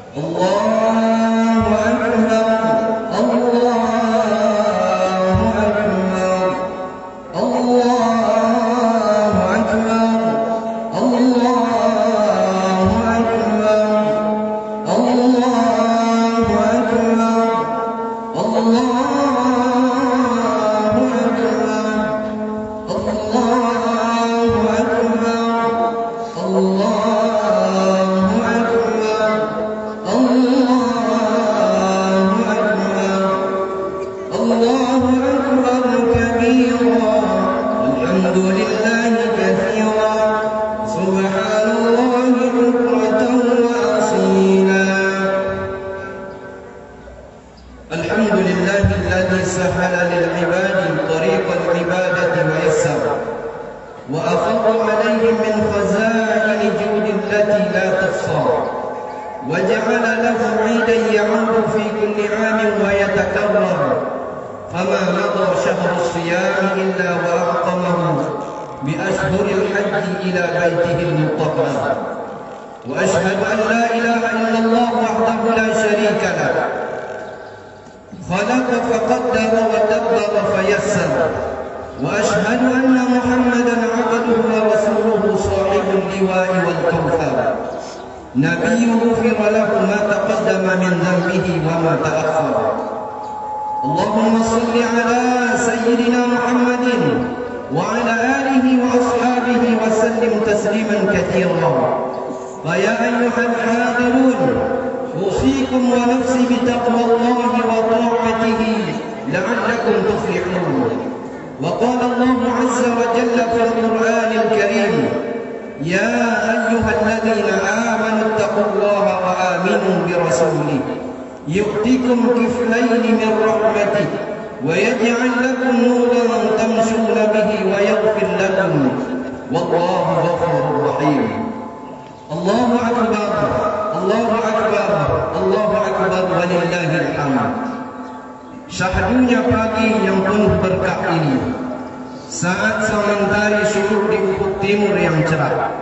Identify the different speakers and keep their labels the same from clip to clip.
Speaker 1: Allahu Akbar, Allahu Akbar, Allahu Akbar, Allahu Akbar, Allahu Akbar, Allahu وجعل له عيدا يعود في كل عام ويتكرر فما مضى شهر الصيام إلا وأعظمه بأشهر الحج إلى بيته المطهر وأشهد أن لا إله إلا الله وحده لا شريك له خلق فقدر ودبر فيسر وأشهد أن محمدا عبده ورسوله صاحب اللواء والكوثر نبي غفر له ما تقدم من ذنبه وما تأخر اللهم صل على سيدنا محمد وعلى آله وأصحابه وسلم تسليما كثيرا فيا أيها الحاضرون أوصيكم ونفسي بتقوى الله وطاعته لعلكم تفلحون وقال الله عز وجل في القرآن الكريم يا أيها الذين آمنوا اتقوا الله وآمنوا برسوله يؤتكم كفلين من رحمته ويجعل لكم نورا تمشون به ويغفر لكم والله غفور رحيم الله أكبر الله أكبر الله أكبر ولله الحمد. Syahdunya pagi yang penuh berkah ini, saat mentari syuruk di ufuk timur yang cerah,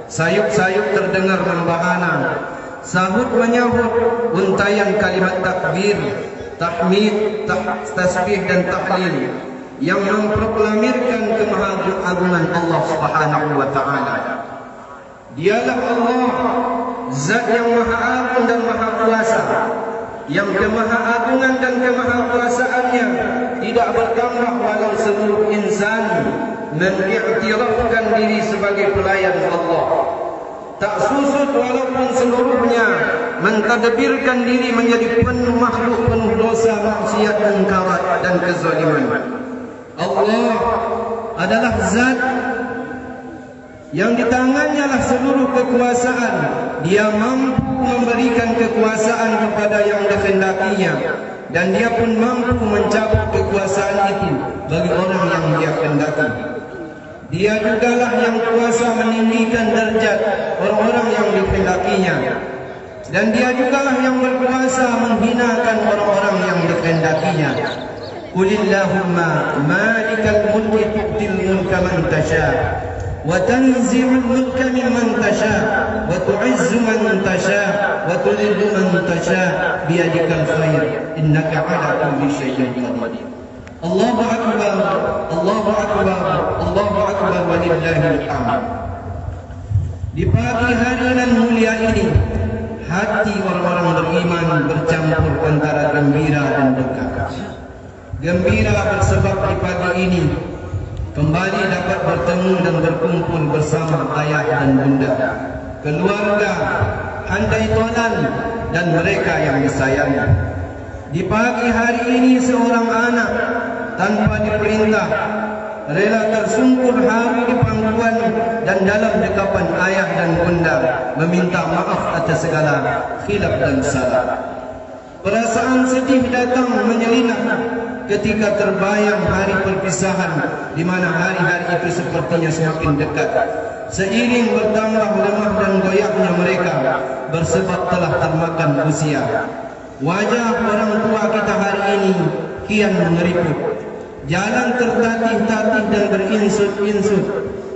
Speaker 1: sayup-sayup terdengar membahana, sahut menyahut untayan kalimat takbir, tahmid, tasbih dan tahlil yang memproklamirkan kemahagungan Allah Subhanahu wa taala. Dialah Allah, Zat yang Maha Agung dan Maha Kuasa, yang kemahagungan dan kemahakuasaannya tidak bertambah walau seluruh insan mengiktirafkan diri sebagai pelayan Allah. Tak susut walaupun seluruhnya mentadbirkan diri menjadi penuh makhluk penuh dosa, maksiat, munkarat dan kezaliman. Allah adalah Zat yang di tangannya lah seluruh kekuasaan. Dia mampu memberikan kekuasaan kepada yang dikehendakinya, dan dia pun mampu mencabut kekuasaan itu bagi orang yang dia kehendaki. Dia jugalah yang kuasa meninggikan derajat orang-orang yang dikehendakinya, dan dia jugalah yang berkuasa menghinakan orang-orang yang dikehendakinya. Qulillahumma malikal mulki tu'til mulka man tasha' وتنزع الملك ممن تشاء وتعز من تشاء وتذل من تشاء بيدك الخير إنك على كل شيء قدير. الله أكبر الله أكبر الله أكبر ولله الحمد. Di pagi hari yang mulia ini, hati orang-orang beriman bercampur antara gembira dan duka. Gembira bersebab di pagi ini kembali dapat bertemu dan berkumpul bersama ayah dan bunda, keluarga, handai tolan dan mereka yang disayangi. Di pagi hari ini seorang anak tanpa diperintah rela tersungkur haru di pangkuan dan dalam dekapan ayah dan bunda meminta maaf atas segala khilaf dan salah. Perasaan sedih datang menyelinap ketika terbayang hari perpisahan, di mana hari-hari itu sepertinya semakin dekat. Seiring bertambah lemah dan goyahnya mereka, bersebab telah termakan usia. Wajah orang tua kita hari ini kian mengeriput. Jalan tertatih-tatih dan berinsut-insut.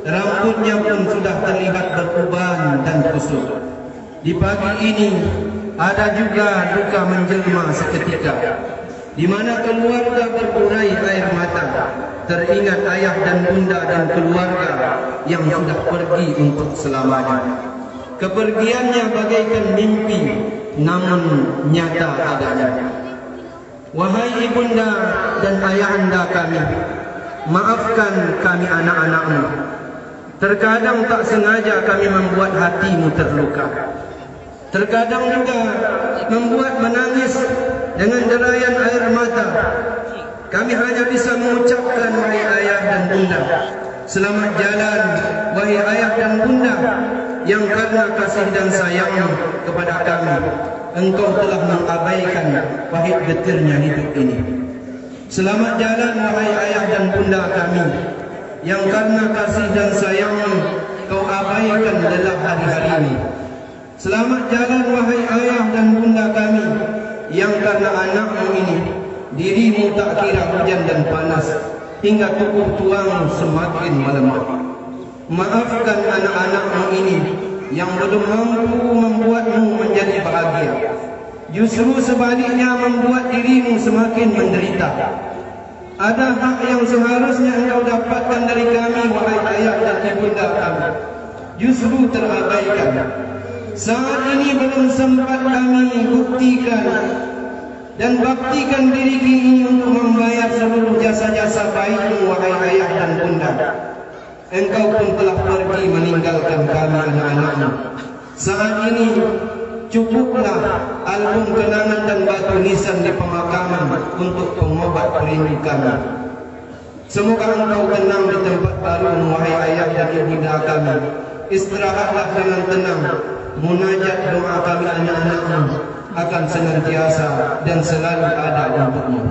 Speaker 1: Rambutnya pun sudah terlihat beruban dan kusut. Di pagi ini ada juga duka menjelma seketika, di mana keluarga berurai air mata, teringat ayah dan bunda dan keluarga yang sudah pergi untuk selamanya. Kepergiannya bagaikan mimpi, namun nyata adanya. Wahai ibunda dan ayahanda kami, maafkan kami anak-anakmu. Terkadang tak sengaja kami membuat hatimu terluka. Terkadang juga membuat menangis dengan derayan air mata. Kami hanya bisa mengucapkan, wahai ayah dan bunda, selamat jalan, wahai ayah dan bunda, yang karena kasih dan sayangmu kepada kami, engkau telah mengabaikan pahit getirnya hidup ini. Selamat jalan, wahai ayah dan bunda kami, yang karena kasih dan sayangmu kau abaikan lelah hari-hari ini. Selamat jalan, wahai ayah dan bunda kami, yang karena anakmu ini dirimu tak kira hujan dan panas, hingga tubuh tuamu semakin melemah. Maafkan anak-anakmu ini yang belum mampu membuatmu menjadi bahagia, justru sebaliknya membuat dirimu semakin menderita. Ada hak yang seharusnya engkau dapatkan dari kami, wahai ayah dan ibunda kami, justru terabaikan. Saat ini belum sempat kami buktikan dan baktikan diri ini untuk membayar seluruh jasa-jasa baikmu, wahai ayah dan bunda. Engkau pun telah pergi meninggalkan kami anak-anakmu. Saat ini cukuplah album kenangan dan batu nisan di pemakaman untuk pengobat perindu kami. Semoga engkau tenang di tempat baru, wahai ayah dan ibunda kami. Istirahatlah dengan tenang. Munajat doa kami anak-anakmu akan senantiasa dan selalu ada untukmu.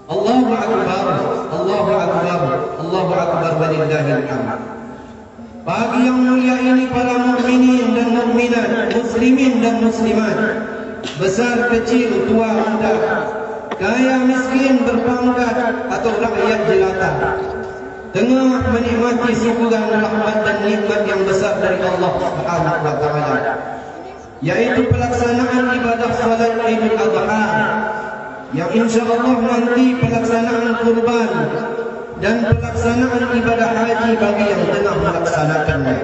Speaker 1: Allahu Akbar, Allahu Akbar, Allahu Akbar, walillahil hamd. Pagi yang mulia ini para mukminin dan mukminat, muslimin dan muslimat, besar kecil, tua muda, kaya miskin, berpangkat atau rakyat jelata, tengah menikmati syukuran rahmat dan nikmat yang besar dari Allah Subhanahu wa taala, yaitu pelaksanaan ibadah salat Idul Adha, yang insyaallah nanti pelaksanaan kurban dan pelaksanaan ibadah haji bagi yang tengah melaksanakannya.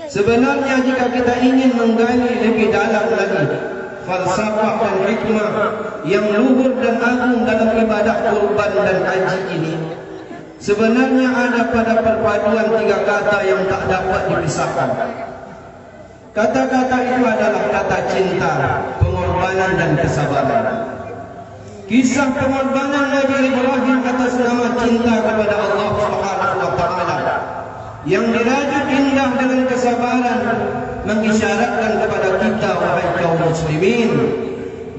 Speaker 1: Sebenarnya jika kita ingin menggali lebih dalam lagi falsafah dan hikmah yang luhur dan agung dalam ibadah kurban dan haji ini, sebenarnya ada pada perpaduan tiga kata yang tak dapat dipisahkan. Kata-kata itu adalah kata cinta, pengorbanan dan kesabaran. Kisah pengorbanan Nabi Ibrahim atas nama cinta kepada Allah Subhanahu wa taala yang dirajut indah dengan kesabaran mengisyaratkan kepada kita, wahai kaum muslimin,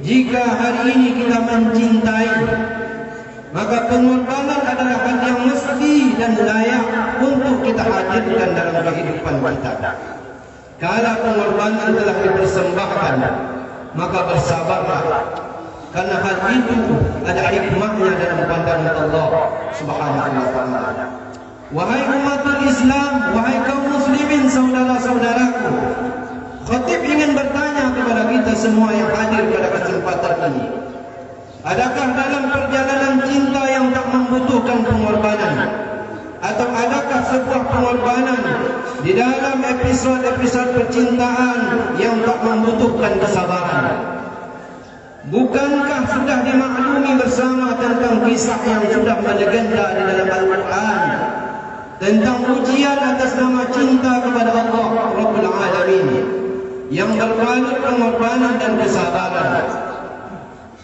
Speaker 1: jika hari ini kita mencintai, maka pengorbanan adalah hal yang mesti dan layak untuk kita hadirkan dalam kehidupan kita. Kalau pengorbanan telah dipersembahkan, maka bersabarlah, karena hal itu ada hikmahnya dalam pandangan Allah Subhanahu wa taala. Wahai umatul Islam, wahai kaum muslimin, saudara-saudaraku, khatib ingin bertanya kepada kita semua yang hadir pada kesempatan ini, adakah dalam perjalanan cinta yang tak membutuhkan pengorbanan? Atau adakah sebuah pengorbanan di dalam episode-episode percintaan yang tak membutuhkan kesabaran? Bukankah sudah dimaklumi bersama tentang kisah yang sudah melegenda di dalam Al-Quran tentang ujian atas nama cinta kepada Allah Rabbul Alamin yang berbalut pengorbanan dan kesabaran?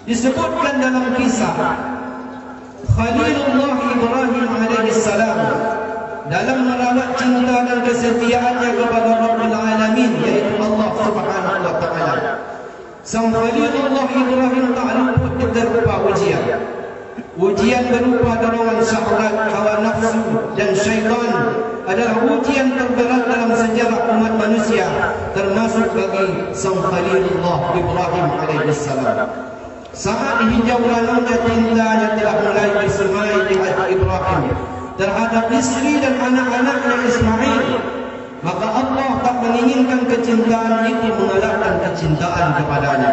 Speaker 1: Disebutkan dalam kisah Khalilullah Ibrahim alaihissalam dalam merawat cinta dan kesetiaannya kepada Rabbul Alamin, yaitu Allah Subhanahu wa taala. Sang Khalilullah Ibrahim tak luput diterpa ujian. Ujian berupa dorongan syahwat, hawa nafsu dan syaitan adalah ujian terberat dalam sejarah umat manusia, termasuk bagi sang Khalilullah Ibrahim alaihissalam. Saat hijau lalunya cintanya telah mulai disemai di hati Ibrahim terhadap istri dan anak-anaknya Ismail, maka Allah tak menginginkan kecintaan itu mengalahkan kecintaan kepadanya.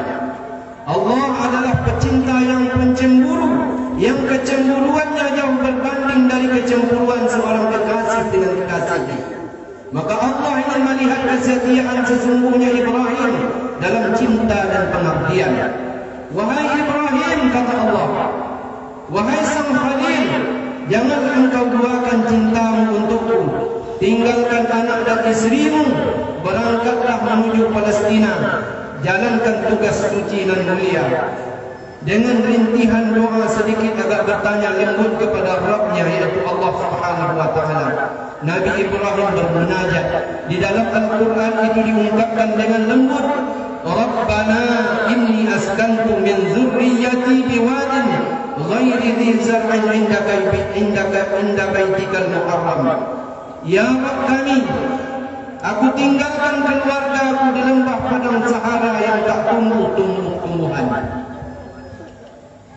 Speaker 1: Allah adalah pecinta yang pencemburu, yang kecemburuannya jauh berbanding dari kecemburuan seorang kekasih dengan kekasihnya. Maka Allah ingin melihat kesetiaan sesungguhnya Ibrahim dalam cinta dan pengabdian. Wahai Ibrahim, kata Allah, wahai sang Khalil, jangan engkau duakan cintamu untukku. Tinggalkan anak dan istrimu, berangkatlah menuju Palestina. Jalankan tugas suci dan mulia. Dengan rintihan doa sedikit agak bertanya lembut kepada Rabbnya, yaitu Allah Subhanahu wa Ta'ala. Nabi Ibrahim bermunajat. Di dalam Al-Quran itu diungkapkan dengan lembut, Rabbana inni askantu min zurriyati biwadin ghairi dhi zar'in inda baitikal muharram. Ya Rabb kami, aku tinggalkan keluarga aku di lembah padang Sahara yang tak tumbuh tumbuhan.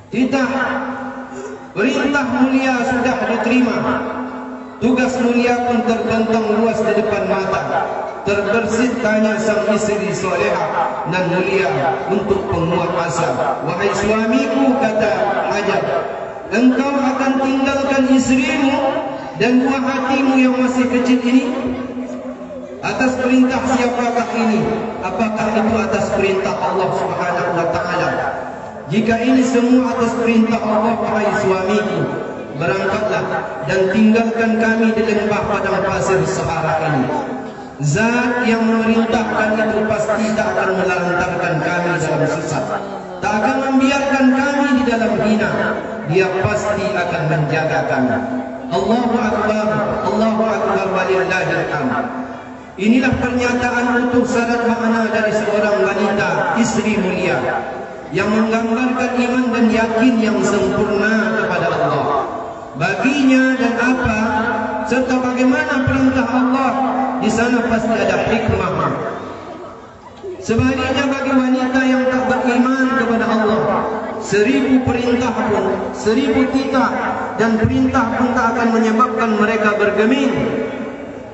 Speaker 1: Tidak, perintah mulia sudah diterima. Tugas mulia pun terbentang luas di depan mata. Terbersit tanya sang istri solehah dan mulia untuk penguat asa. Wahai suamiku, kata Hajar, engkau akan tinggalkan istrimu dan buah hatimu yang masih kecil ini? Atas perintah siapakah ini? Apakah itu atas perintah Allah Subhanahu wa Ta'ala? Jika ini semua atas perintah Allah, wahai suamiku, berangkatlah dan tinggalkan kami di lembah padang pasir Sahara ini. Zat yang memerintahkan itu pasti tak akan melantarkan kami dalam susah, tak akan membiarkan kami di dalam hina. Dia pasti akan menjaga kami. Allahu Akbar, Allahu Akbar, walillahil hamd. Inilah pernyataan utuh syarat makna dari seorang wanita, istri mulia, yang menggambarkan iman dan yakin yang sempurna kepada Allah, baginya dan apa serta bagaimana perintah Allah. Di sana pasti ada hikmah. Sebaliknya bagi wanita yang tak beriman kepada Allah, 1000 perintah pun, 1000 titah dan perintah pun tak akan menyebabkan mereka bergeming.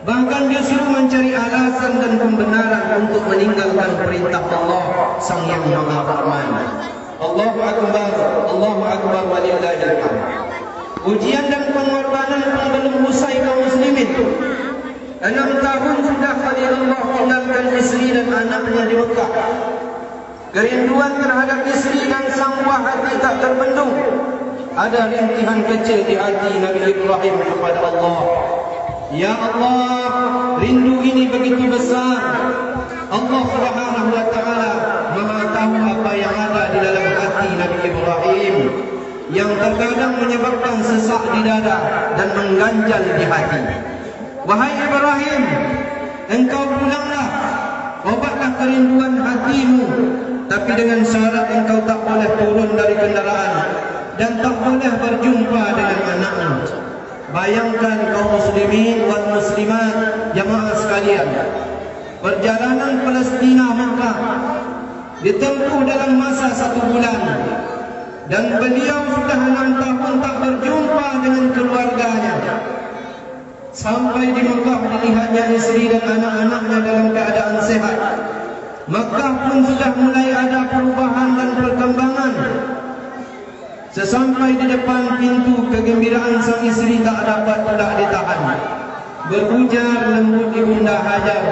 Speaker 1: Bahkan justru mencari alasan dan pembenaran untuk meninggalkan perintah Allah Sang Yang Maha Rahman. Allahu Akbar, Allahu Akbar, walillahil hamd. Ujian dan pengorbanan pun belum usai kaum muslimin. 6 tahun sudah Khalilullah tinggalkan istri dan anaknya di Mekah. Kerinduan terhadap istri dan sang buah hati tak terbendung. Ada rintihan kecil di hati Nabi Ibrahim kepada Allah. Ya Allah, rindu ini begitu besar. Allah Subhanahu wa Ta'ala Maha tahu apa yang ada di dalam hati Nabi Ibrahim, yang terkadang menyebabkan sesak di dada dan mengganjal di hati. Wahai Ibrahim, engkau pulanglah, obatlah kerinduan hatimu, tapi dengan syarat engkau tak boleh turun dari kendaraan dan tak boleh berjumpa dengan anakmu. Bayangkan kaum muslimin wal muslimat, jamaah sekalian, perjalanan Palestina Mekah ditempuh dalam masa 1 bulan, dan beliau sudah 6 tahun tak berjumpa dengan keluarganya. Sampai di Mekah dilihatnya istri dan anak-anaknya dalam keadaan sehat. Mekah pun sudah mulai ada perubahan dan perkembangan. Sesampai di depan pintu, kegembiraan sang istri tak dapat pula ditahan. Berujar lembut ibunda Hajar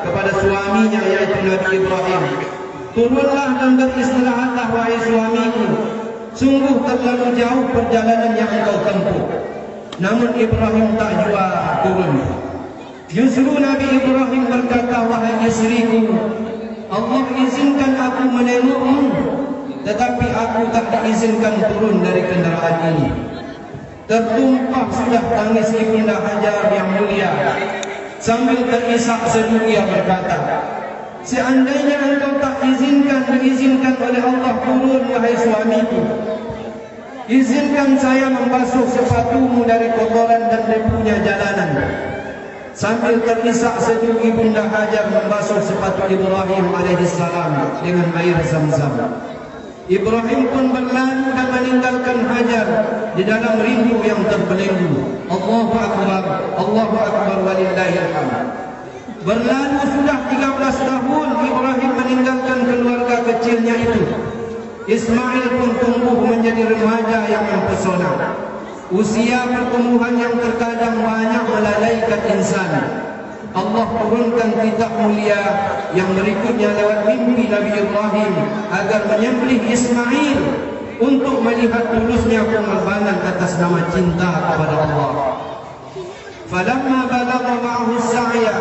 Speaker 1: kepada suaminya, yaitu Nabi Ibrahim, turunlah dan beristirahatlah wahai suamiku. Sungguh terlalu jauh perjalanan yang engkau tempuh. Namun Ibrahim tak jua turun. Justru Nabi Ibrahim berkata, wahai istriku, Allah izinkan aku menengokmu, tetapi aku tak diizinkan turun dari kendaraan ini. Tertumpah sudah tangis ibunda Hajar yang mulia. Sambil terisak seduh ia berkata, seandainya engkau tak diizinkan oleh Allah turun, wahai suamiku, izinkan saya membasuh sepatumu dari kotoran dan debunya jalanan. Sambil terisak seduh ibunda Hajar membasuh sepatu Ibrahim alaihissalam dengan air Zam-Zam. Ibrahim pun berlalu dan meninggalkan Hajar di dalam rindu yang terbelenggu. Allahu Akbar, Allahu Akbar, walillahil hamd. Berlalu sudah 13 tahun Ibrahim meninggalkan Ismail pun tumbuh menjadi remaja yang mempesona. Usia pertumbuhan yang terkadang banyak melalaikan insan. Allah turunkan kitab mulia yang berikutnya lewat mimpi Nabi Ibrahim agar menyembelih Ismail untuk melihat tulusnya pengorbanan atas nama cinta kepada Allah. Falamma balagha ma'ahu as-sa'ya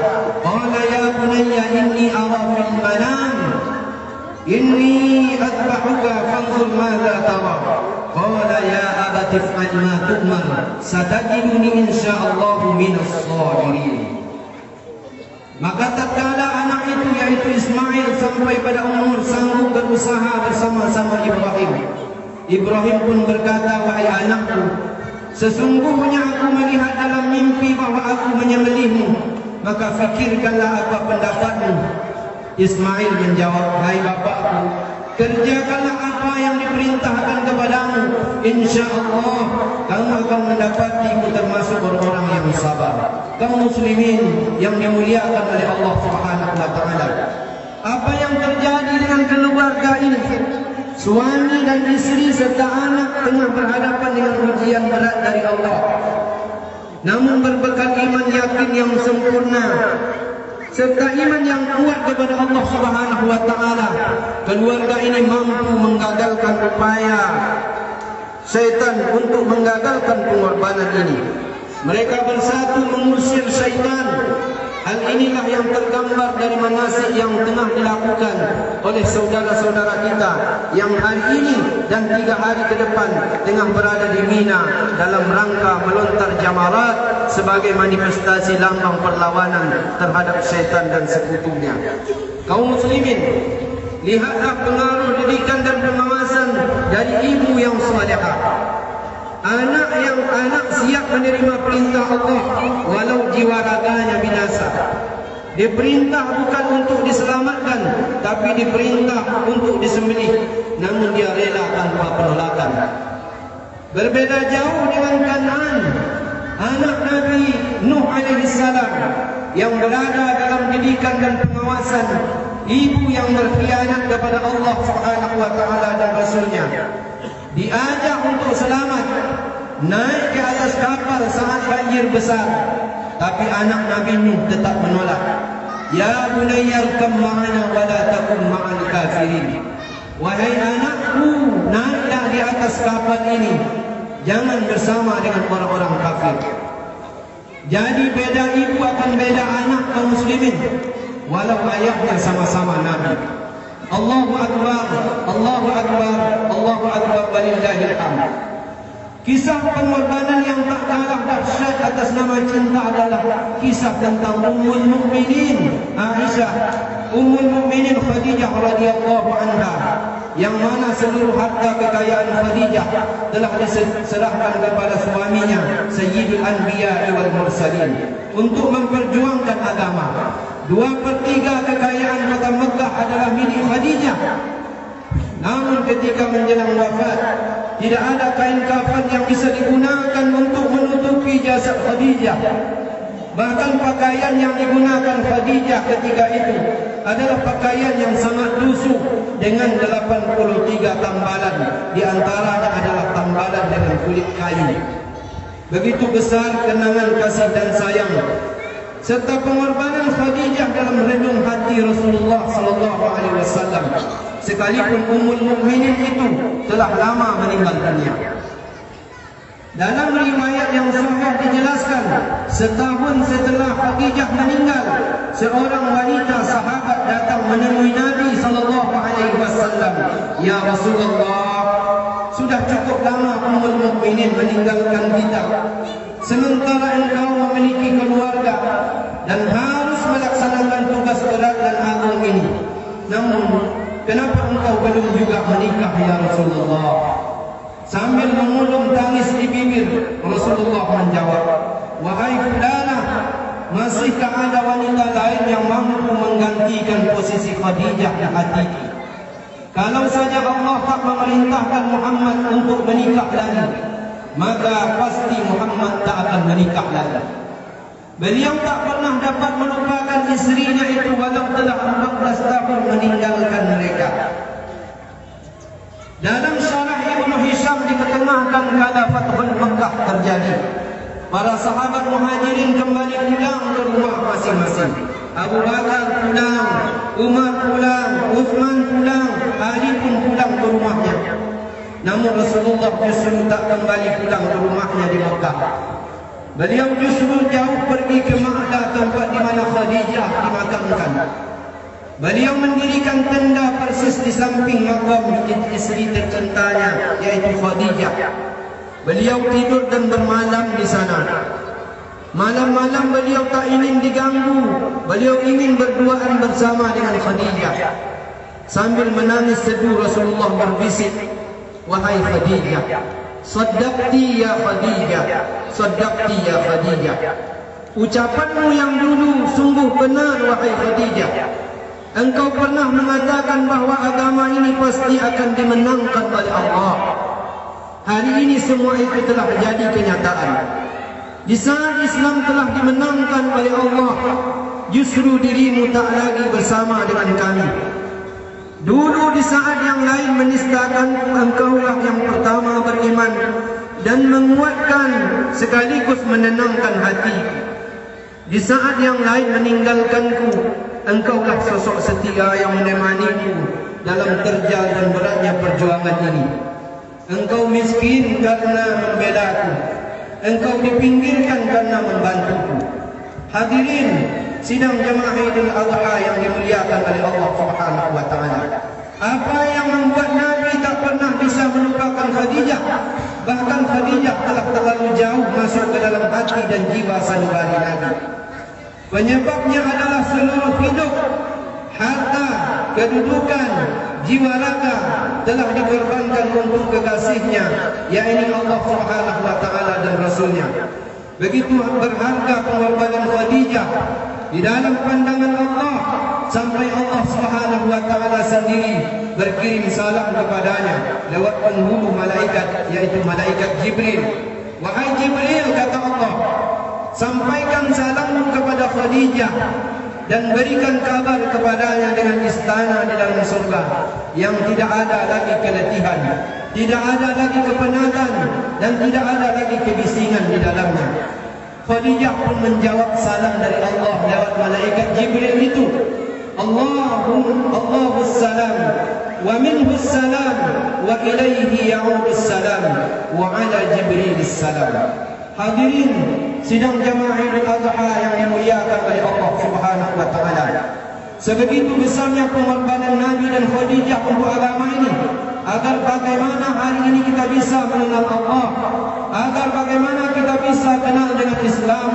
Speaker 1: qala ya bunayya inni ara fil manam inni adbahuka fanzur madza tara qala ya abati if'al ma tu'mar satajiduni insyaallah minas sabirin. Maka tatkala anak itu yaitu Ismail sampai pada umur sanggup berusaha bersama-sama Ibrahim, Ibrahim pun berkata, wahai anakku, sesungguhnya aku melihat dalam mimpi bahwa aku menyembelihmu, maka fikirkanlah apa pendapatmu. Ismail menjawab, hai bapakku, kerjakanlah apa yang diperintahkan kepadamu. InsyaAllah kamu akan mendapatiku termasuk orang-orang yang sabar. Kaum muslimin yang dimuliakan oleh Allah Subhanahu wa taala. Apa yang terjadi dengan keluarga ini? Suami dan istri serta anak tengah berhadapan dengan ujian berat dari Allah. Namun berbekal iman yakin yang sempurna serta iman yang kuat kepada Allah Subhanahu wa taala, keluarga ini mampu menggagalkan upaya syaitan untuk menggagalkan pengorbanan ini. Mereka bersatu mengusir syaitan. Hal inilah yang tergambar dari manasik yang tengah dilakukan oleh saudara-saudara kita yang hari ini dan 3 hari ke depan tengah berada di Mina dalam rangka melontar jamarat sebagai manifestasi lambang perlawanan terhadap syaitan dan sekutunya. Kaum muslimin, lihatlah pengaruh didikan dan pengawasan dari ibu yang salihah. Anak siap menerima perintah Allah walau jiwa raganya binasa. Diperintah bukan untuk diselamatkan, tapi diperintah untuk disembelih, namun dia rela tanpa penolakan. Berbeda jauh dengan Kan'an, anak Nabi Nuh alaihissalam yang berada dalam didikan dan pengawasan ibu yang berkhianat kepada Allah Subhanahu wa taala dan Rasulnya. Diajak untuk selamat, naik ke atas kapal saat banjir besar, tapi anak Nabi Nuh tetap menolak. Ya bunayya irkam ma'ana wa la takun ma'al kafirin. Wahai anakku, naiklah di atas kapal ini, jangan bersama dengan orang-orang kafir. Jadi beda ibu akan beda anak kaum muslimin, walau ayahnya sama-sama Nabi. Allahu Akbar, Allahu Akbar, Allahu Akbar, walillahil hamd. Kisah pengorbanan yang tak kalah dahsyat atas nama cinta adalah kisah tentang Ummul Mukminin Aisyah, Ummul Mukminin Khadijah radhiyallahu anha, yang mana seluruh harta kekayaan Khadijah telah diserahkan kepada suaminya Sayyidul Anbiya wal Mursalin untuk memperjuangkan agama. 2/3 kekayaan kota Mekah adalah milik Khadijah. Namun ketika menjelang wafat, tidak ada kain kafan yang bisa digunakan untuk menutupi jasad Khadijah. Bahkan pakaian yang digunakan Khadijah ketika itu adalah pakaian yang sangat lusuh dengan 83 tambalan. Di antaranya adalah tambalan dengan kulit kayu. Begitu besar kenangan kasih dan sayang serta pengorbanan Khadijah dalam relung hati Rasulullah sallallahu alaihi wasallam, sekalipun Ummul Mukminin itu telah lama meninggal dunia. Dalam riwayat yang sahih dijelaskan, setahun setelah Khadijah meninggal, seorang wanita sahabat datang menemui Nabi sallallahu alaihi wasallam. Ya Rasulullah, sudah cukup lama Ummul Mukminin meninggalkan kita, sementara engkau memiliki keluarga dan harus melaksanakan tugas berat dan agung ini. Namun, kenapa engkau belum juga menikah ya Rasulullah? Sambil mengulung tangis di bibir, Rasulullah menjawab, wahai fulanah, masihkah ada wanita lain yang mampu menggantikan posisi Khadijah di hatiku? Kalau saja Allah tak memerintahkan Muhammad untuk menikah lagi, maka pasti Muhammad tak akan menikah lagi. Beliau tak pernah dapat melupakan istrinya itu walau telah 14 tahun meninggalkan mereka. Islam diketengahkan kala Fathul Makkah terjadi. Para sahabat Muhajirin kembali pulang ke rumah masing-masing. Abu Bakar pulang, Umar pulang, Uthman pulang, Ali pun pulang ke rumahnya. Namun Rasulullah justru tak kembali pulang ke rumahnya di Makkah. Beliau justru jauh pergi ke Makkah, tempat di mana Khadijah dimakamkan. Beliau mendirikan tenda persis di samping makam isteri tercintanya, yaitu Khadijah. Beliau tidur dan bermalam di sana. Malam-malam beliau tak ingin diganggu. Beliau ingin berduaan bersama dengan Khadijah. Sambil menangis seduh Rasulullah berbisik, "Wahai Khadijah, saddaqti ya Khadijah, saddaqti ya Khadijah. Ucapanmu yang dulu sungguh benar wahai Khadijah. Engkau pernah mengatakan bahawa agama ini pasti akan dimenangkan oleh Allah. Hari ini semua itu telah jadi kenyataan. Di saat Islam telah dimenangkan oleh Allah, justru dirimu tak lagi bersama dengan kami. Dulu di saat yang lain menistakan, engkaulah yang pertama beriman dan menguatkan sekaligus menenangkan hati. Di saat yang lain meninggalkanku, engkaulah sosok setia yang menemaniku dalam terjal dan beratnya perjuangan ini. Engkau miskin karena membelaku, engkau dipinggirkan karena membantuku." Hadirin sidang jemaah Idul Adha yang dimuliakan oleh Allah Subhanahu wa taala. Apa yang membuat Nabi tak pernah bisa melupakan Khadijah? Bahkan Khadijah telah terlalu jauh masuk ke dalam hati dan jiwa sanubari Nabi. Penyebabnya adalah seluruh hidup, harta, kedudukan, jiwa raga telah dikorbankan untuk kekasihnya, yaitu Allah Subhanahu wa taala dan Rasulnya. Begitu berharga pengorbanan Khadijah di dalam pandangan Allah, sampai Allah Subhanahu wa taala sendiri berkirim salam kepadanya lewat penghulu malaikat, yaitu malaikat Jibril. "Wahai Jibril," kata Allah, "sampaikan salammu kepada Khadijah dan berikan kabar kepadanya dengan istana di dalam surga yang tidak ada lagi keletihan, tidak ada lagi kepenatan, dan tidak ada lagi kebisingan di dalamnya." Khadijah pun menjawab salam dari Allah lewat malaikat Jibril itu. Allahus salam wa minhus salam wa ilaihi ya'udus salam wa ala Jibrilis salam. Hadirin sidang jemaah Idul Adha yang dimuliakan oleh Allah Subhanahu wa taala. Sebegitu besarnya pengorbanan Nabi dan Khadijah untuk agama ini, agar bagaimana hari ini kita bisa mengenal Allah, agar bagaimana kita bisa kenal dengan Islam.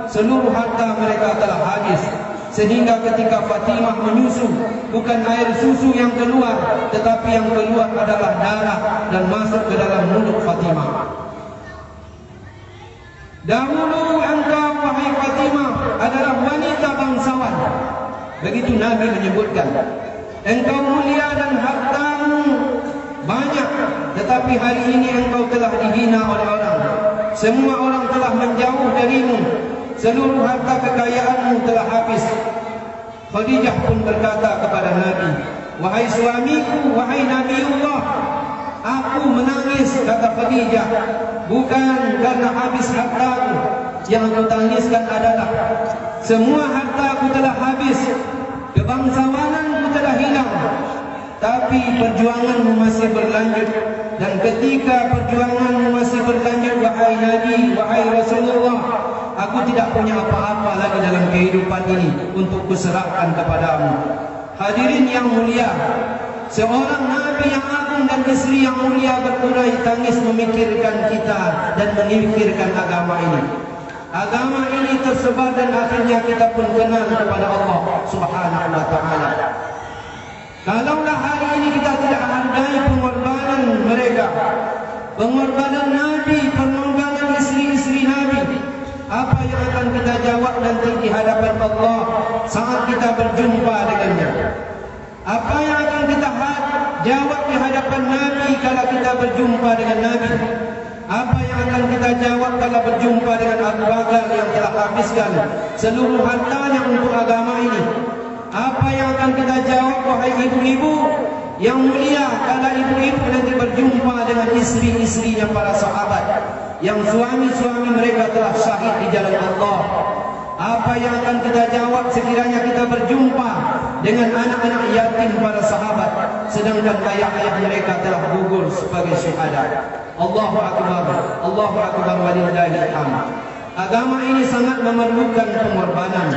Speaker 1: Seluruh harta mereka telah habis, sehingga ketika Fatimah menyusu, bukan air susu yang keluar, tetapi yang keluar adalah darah dan masuk ke dalam mulut Fatimah. "Dahulu engkau wahai Fatimah adalah wanita bangsawan." Begitu Nabi menyebutkan. "Engkau mulia dan hartamu banyak, tetapi hari ini engkau telah dihina oleh orang. Semua orang telah menjauh darimu. Seluruh harta kekayaanmu telah habis." Khadijah pun berkata kepada Nabi, "Wahai suamiku, wahai Nabiullah, aku menangis," kata Khadijah, "bukan karena habis hartaku. Yang aku tangiskan adalah semua hartaku telah habis, kebangsawananku telah hilang, tapi perjuanganmu masih berlanjut. Dan ketika perjuanganmu masih berlanjut, wahai Nabi, wahai Rasulullah, aku tidak punya apa-apa lagi dalam kehidupan ini untuk kuserahkan kepadamu." Hadirin yang mulia, seorang Nabi yang agung dan istri yang mulia berurai tangis memikirkan kita dan memikirkan agama ini. Agama ini tersebar dan akhirnya kita pun kenal kepada Allah Subhanahu wa taala. Kalaulah hari ini kita tidak hargai pengorbanan mereka, pengorbanan Nabi, pengorbanan istri-istri Nabi, apa yang akan kita jawab nanti di hadapan Allah saat kita berjumpa dengannya? Apa yang akan kita jawab di hadapan Nabi kalau kita berjumpa dengan Nabi? Apa yang akan kita jawab kalau berjumpa dengan Abu Bakar yang telah habiskan seluruh hartanya untuk agama ini? Apa yang akan kita jawab wahai ibu-ibu Yang mulia kala ibu-ibu nanti berjumpa dengan istri-istrinya para sahabat yang suami-suami mereka telah syahid di jalan Allah. Apa yang akan kita jawab sekiranya kita berjumpa dengan anak-anak yatim para sahabat, sedangkan ayah-ayah mereka telah gugur sebagai syuhada? Allahu Akbar, Allahu Akbar walillahil hamd. Agama ini sangat memerlukan pengorbanan.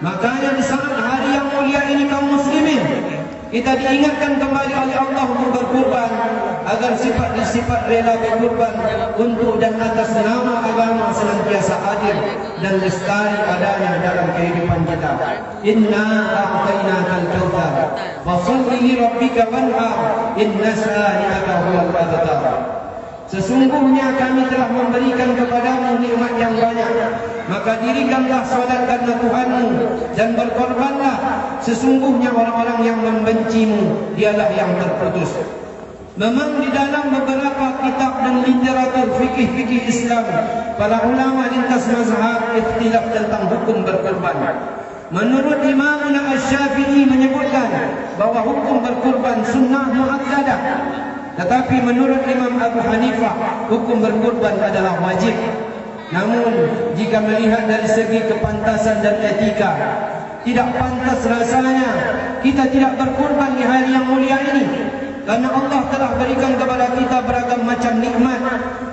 Speaker 1: Makanya di saat hari yang mulia ini kaum muslimin, kita diingatkan kembali oleh Allah untuk berkorban, agar sifat-sifat rela berkorban untuk dan atas nama agama senantiasa hadir dan lestari adanya dalam kehidupan kita. Inna a'tainakal kautsar fasholli li rabbika wanhar inna shani'aka huwal abtar. Sesungguhnya kami telah memberikan kepadamu nikmat yang banyak, maka dirikanlah salat karena Tuhanmu dan berkorbanlah. Sesungguhnya orang-orang yang membencimu dialah yang terputus. Memang di dalam beberapa kitab dan literatur fikih Islam, para ulama lintas mazhab ikhtilaf tentang hukum berkorban. Menurut Imam Asy-Syafi'i menyebutkan bahwa hukum berkorban sunnah muakkadah. Tetapi menurut Imam Abu Hanifah, hukum berkorban adalah wajib. Namun jika melihat dari segi kepantasan dan etika, tidak pantas rasanya kita tidak berkorban di hari yang mulia ini. Karena Allah telah berikan kepada kita beragam macam nikmat.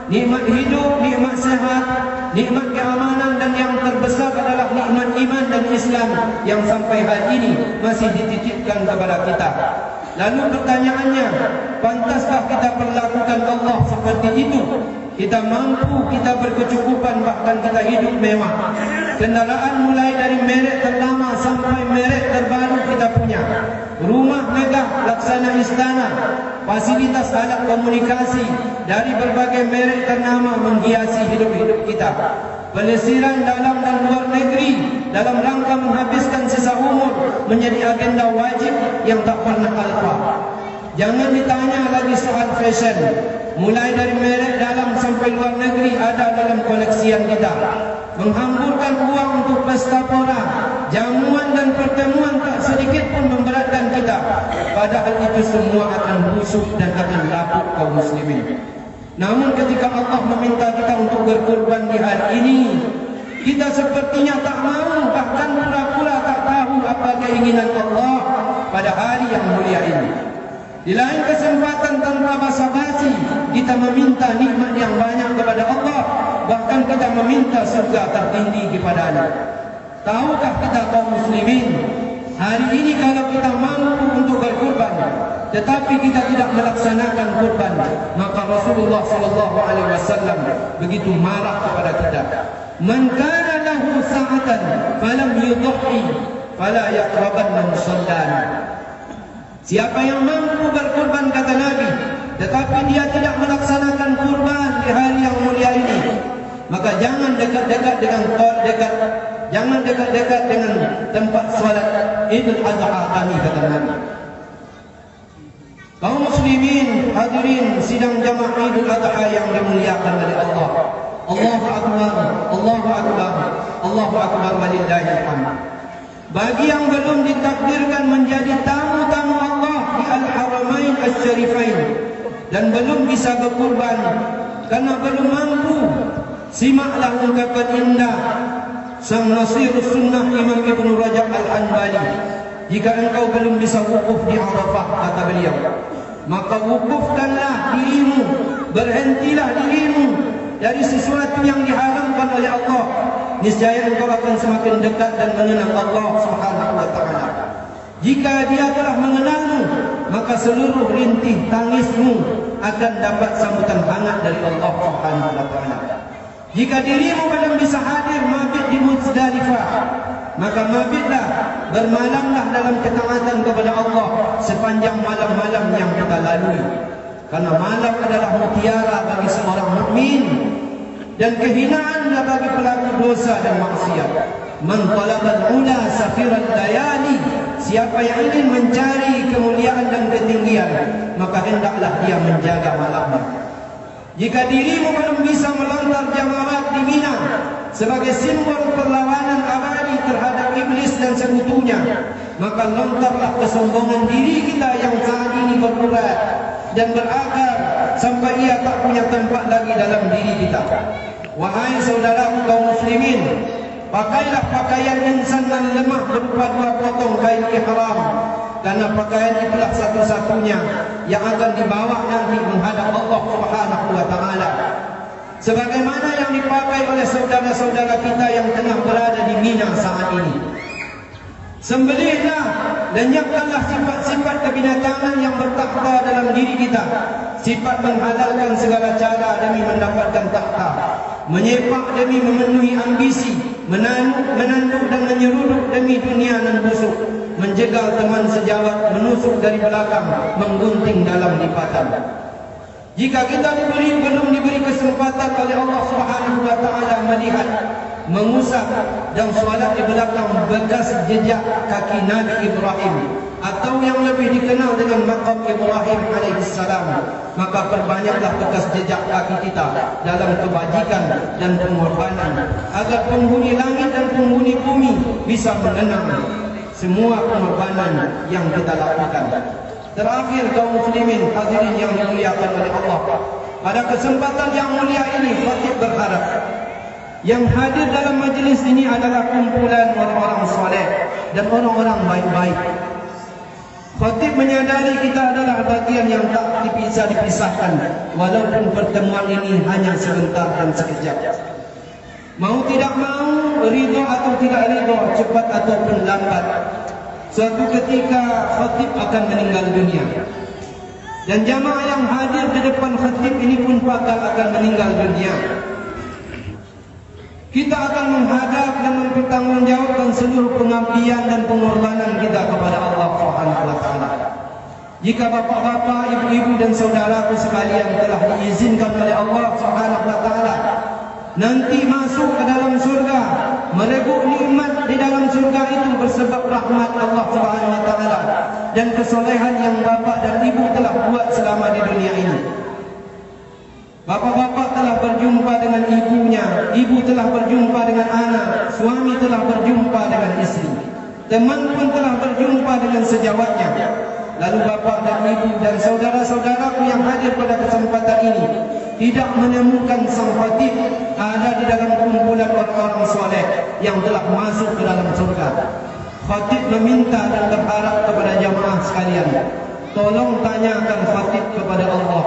Speaker 1: Nikmat hidup, nikmat sehat, nikmat keamanan, dan yang terbesar adalah nikmat iman dan Islam yang sampai hari ini masih dititipkan kepada kita. Lalu pertanyaannya, pantaskah kita perlakukan Allah seperti itu? Kita mampu, kita berkecukupan, bahkan kita hidup mewah. Kendaraan mulai dari merek terlama sampai merek terbaru kita punya. Rumah megah laksana istana, fasilitas alat komunikasi dari berbagai merek ternama menghiasi hidup-hidup kita. Pelesiran dalam dan luar negeri dalam rangka menghabiskan sisa umur menjadi agenda wajib yang tak pernah alfa. Jangan ditanya lagi soal fashion. Mulai dari merek dalam sampai luar negeri ada dalam koleksian kita. Menghamburkan uang untuk pesta pora, jamuan dan pertemuan tak sedikit pun memberatkan kita. Padahal itu semua akan busuk dan akan lapuk kaum muslimin. Namun ketika Allah meminta kita untuk berkorban di hari ini, kita sepertinya tak mau, bahkan pura-pura tak tahu apa keinginan Allah pada hari yang mulia ini. Di lain kesempatan tanpa basa-basi, kita meminta nikmat yang banyak kepada Allah, bahkan kita meminta surga tertinggi kepada-Nya. Tahukah kita kaum muslimin, hari ini kalau kita mampu untuk berkorban, tetapi kita tidak melaksanakan korban, maka Rasulullah SAW begitu marah kepada kita. Man kana lahu sa'atan falam yudhi fala yaqrabanna musallana. Siapa yang mampu berkorban, kata Nabi, tetapi dia tidak melaksanakan kurban di hari yang mulia ini, maka jangan dekat-dekat dengan tempat salat Idul Adha kami, kata Nabi. Kaum muslimin hadirin sidang jamaah Idul Adha yang dimuliakan oleh Allah. Allahu Akbar, Allahu Akbar, Allahu Akbar walillahil hamd. Bagi yang belum ditakdirkan menjadi tamu-tamu Allah di Al-Haramain Asy-Syarifain dan belum bisa berkorban karena belum mampu, simaklah ungkapan indah sang Nasirus Sunnah Imam Ibn Rajab Al-Hanbali. Jika engkau belum bisa wukuf di Arafah, kata beliau, maka wukufkanlah dirimu, berhentilah dirimu dari sesuatu yang diharamkan oleh Allah. Niscaya engkau akan semakin dekat dan mengenal Allah Subhanahu wa ta'ala. Jika Dia telah mengenalmu, maka seluruh rintih tangismu akan dapat sambutan hangat dari Allah Subhanahu wa ta'ala. Jika dirimu belum bisa hadir mabit di Muzdalifah, maka mabitlah, bermalamlah dalam ketaatan kepada Allah sepanjang malam-malam yang kita lalui. Karena malam adalah mutiara bagi seorang mukmin dan kehinaanlah bagi pelaku dosa dan maksiat. Man talabal ula safiran layali, siapa yang ingin mencari kemuliaan dan ketinggian, maka hendaklah dia menjaga malamnya. Jika dirimu belum bisa melontar jamarat di Mina sebagai simbol perlawanan abadi terhadap iblis dan sekutunya, maka lontarlah kesombongan diri kita yang saat ini berurat dan berakar sampai ia tak punya tempat lagi dalam diri kita. Wahai saudaraku kaum muslimin, pakailah pakaian insan dan lemah berupa 2 potong kain ihram, karena pakaian itulah satu-satunya yang akan dibawa nanti menghadap Allah Subhanahu wa taala. Sebagaimana yang dipakai oleh saudara-saudara kita yang tengah berada di Mina saat ini. Sembelihlah, lenyapkanlah sifat-sifat kebinatangan yang bertakhta dalam diri kita. Sifat menghalalkan segala cara demi mendapatkan takhta, menyepak demi memenuhi ambisi, menanduk dan menyeruduk demi dunia nan busuk, menjegal teman sejawat, menusuk dari belakang, menggunting dalam lipatan. Jika kita belum diberi kesempatan oleh Allah Subhanahu wa taala melihat, mengusap dan solat di belakang bekas jejak kaki Nabi Ibrahim, atau yang lebih dikenal dengan maqam Ibrahim alaihissalam, maka perbanyaklah bekas jejak kaki kita dalam kebajikan dan pengorbanan, agar penghuni langit dan penghuni bumi bisa mengenang semua pengorbanan yang kita lakukan. Terakhir kaum muslimin hadirin yang dimuliakan oleh Allah, pada kesempatan yang mulia ini khatib berharap yang hadir dalam majlis ini adalah kumpulan orang-orang soleh dan orang-orang baik-baik. Khatib menyadari kita adalah bagian yang tak bisa dipisahkan, walaupun pertemuan ini hanya sebentar dan sekejap. Mau tidak mau, ridha atau tidak ridha, cepat ataupun lambat, suatu ketika khatib akan meninggal dunia. Dan jamaah yang hadir di depan khatib ini pun bakal akan meninggal dunia. Kita akan menghadap dan mempertanggungjawabkan seluruh pengabdian dan pengorbanan kita kepada Allah Subhanahu wa taala. Jika bapak-bapak, ibu-ibu dan saudaraku sekalian telah diizinkan oleh Allah Subhanahu wa taala nanti masuk ke dalam surga, merebut nikmat di dalam surga itu bersebab rahmat Allah Subhanahu wa taala dan kesolehan yang bapak dan ibu telah buat selama di dunia ini. Bapak-bapak telah berjumpa dengan ibunya, ibu telah berjumpa dengan anak, suami telah berjumpa dengan istri, teman pun telah berjumpa dengan sejawatnya. Lalu bapak dan ibu dan saudara-saudaraku yang hadir pada kesempatan ini tidak menemukan sang khatib ada di dalam kumpulan orang-orang soleh yang telah masuk ke dalam surga. Khatib meminta dan berharap kepada jamaah sekalian, tolong tanyakan khatib kepada Allah,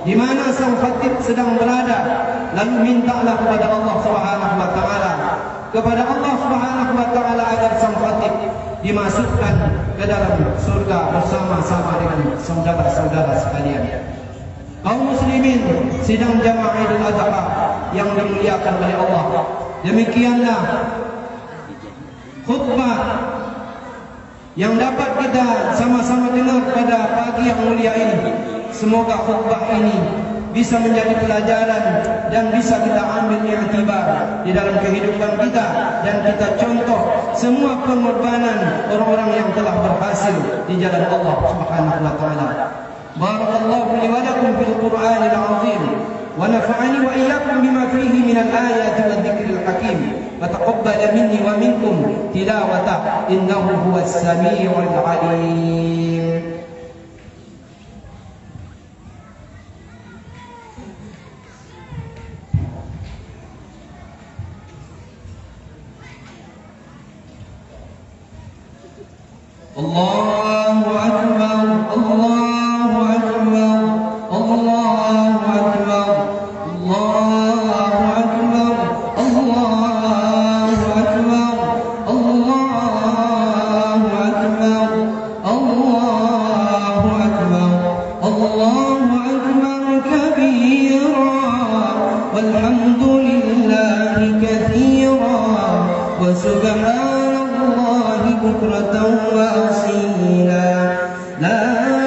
Speaker 1: di mana sang khatib sedang berada, lalu mintalah kepada Allah Subhanahu wa taala, kepada Allah Subhanahu wa taala agar sang khatib dimasukkan ke dalam surga bersama-sama dengan saudara-saudara sekalian. Kaum muslimin sidang jamaah Idul Adha yang dimuliakan oleh Allah, demikianlah khutbah yang dapat kita sama-sama dengar pada pagi yang mulia ini. Semoga khutbah ini bisa menjadi pelajaran dan bisa kita ambil i'tibar di dalam kehidupan kita, dan kita contoh semua pengorbanan orang-orang yang telah berhasil di jalan Allah Subhanahu wa taala. Barakallahu li wa lakum fil Qur'anil 'azim wa nafa'ani wa iyyakum bima fihi minal ayati wad dzikril hakim. Wa taqabbal minni wa minkum tilawata innahu huwas samii'ul 'alim. Allahu akbar, Allahu akbar, Allahu akbar, Allahu akbar, Allahu akbar, Allahu akbar, Allahu akbar, Allahu akbar kabira, walhamdulillahi katsira, wa subhanallahi bukratan wa asila, la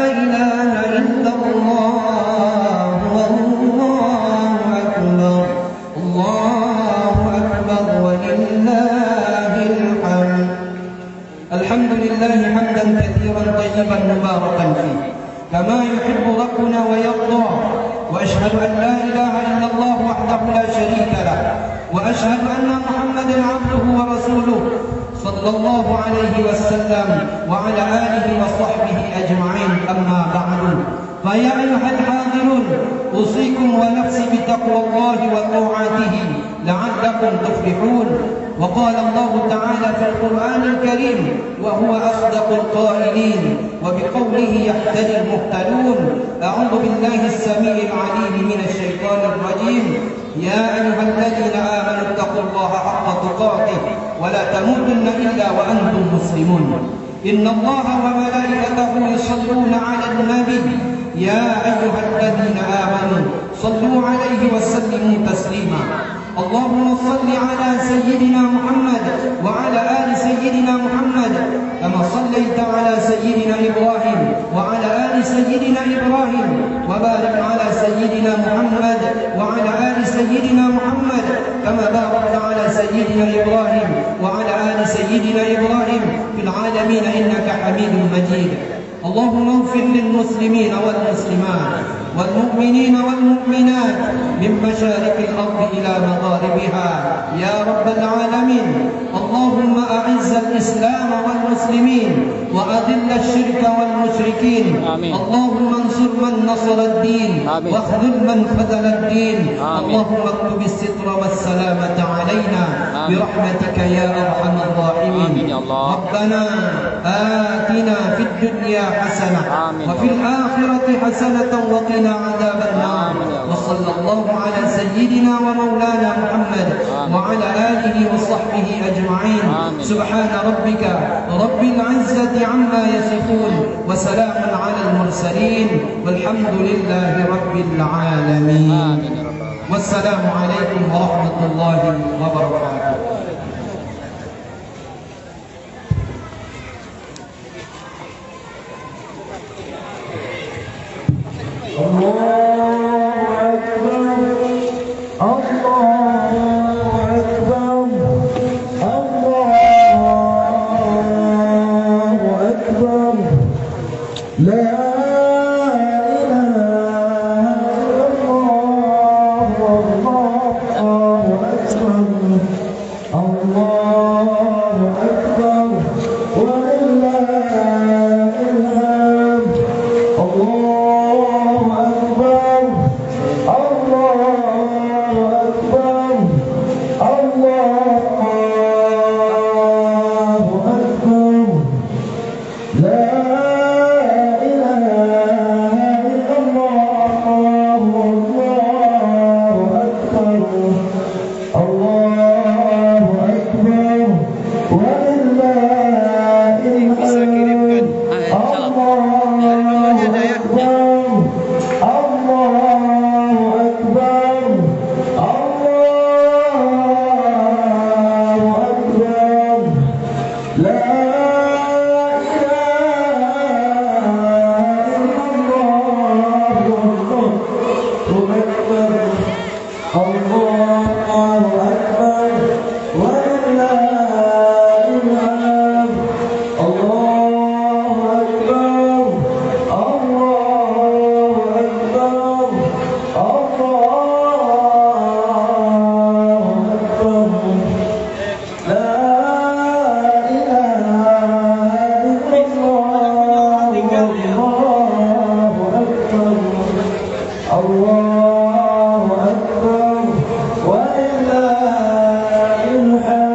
Speaker 1: ilaha illallah, wallahu akbar, Allahu akbar, walillahil hamd. Alhamdulillahi hamdan katsiran tayyiban mubarakan fihi, kama yuhibbu rabbuna wa yarda. Wa ashhadu an la ilaha illallah wahdahu la sharika lah, wa ashhadu anna Muhammadan 'abduhu wa rasuluh sallallahu alaihi wasallam wa ala alihi wa sahbihi ajma'in. Amma ba'du, فيا أيها الحاضرون أوصيكم ونفسي بتقوى الله وطاعته لعلكم تفلحون. وقال الله تعالى في القرآن الكريم وهو أصدق القائلين وبقوله يهتدي المهتدون: أعوذ بالله السميع العليم من الشيطان الرجيم. يا أيها الذين آمنوا اتقوا الله حق تقاته ولا تموتن إلا وأنتم مسلمون. إن الله وملائكته يصلون على النبي يا أيها الذين آمنوا صلوا عليه وسلموا تسليما. اللهم صل على سيدنا محمد وعلى آل سيدنا محمد كما صليت على سيدنا إبراهيم وعلى آل سيدنا إبراهيم، وبارك على سيدنا محمد وعلى آل سيدنا محمد كما باركت على سيدنا إبراهيم وعلى آل سيدنا إبراهيم في العالمين إنك حميد مجيد. اللهم اغفر للمسلمين والمسلمات والمؤمنين والمؤمنات من مشارق الأرض إلى مغاربها يا رب العالمين. اللهم أعز الإسلام والمسلمين وأذل الشرك والمشركين. آمين. اللهم انصر من نصر الدين واخذل من خذل الدين. آمين. اللهم اكتب الستر والسلامة علينا. آمين. برحمتك يا أرحم الراحمين. آمين يا الله. ربنا آتنا في الدنيا حسنة وفي الآخرة حسنة وقنا عذاب النار. وصلى الله على سيدنا ومولانا محمد وعلى آله وصحبه أجمعين. سبحان ربك رب العزة عما يصفون وسلام على المرسلين والحمد لله رب العالمين. والسلام عليكم ورحمة الله وبركاته.
Speaker 2: Bisa kirimkan. Allah.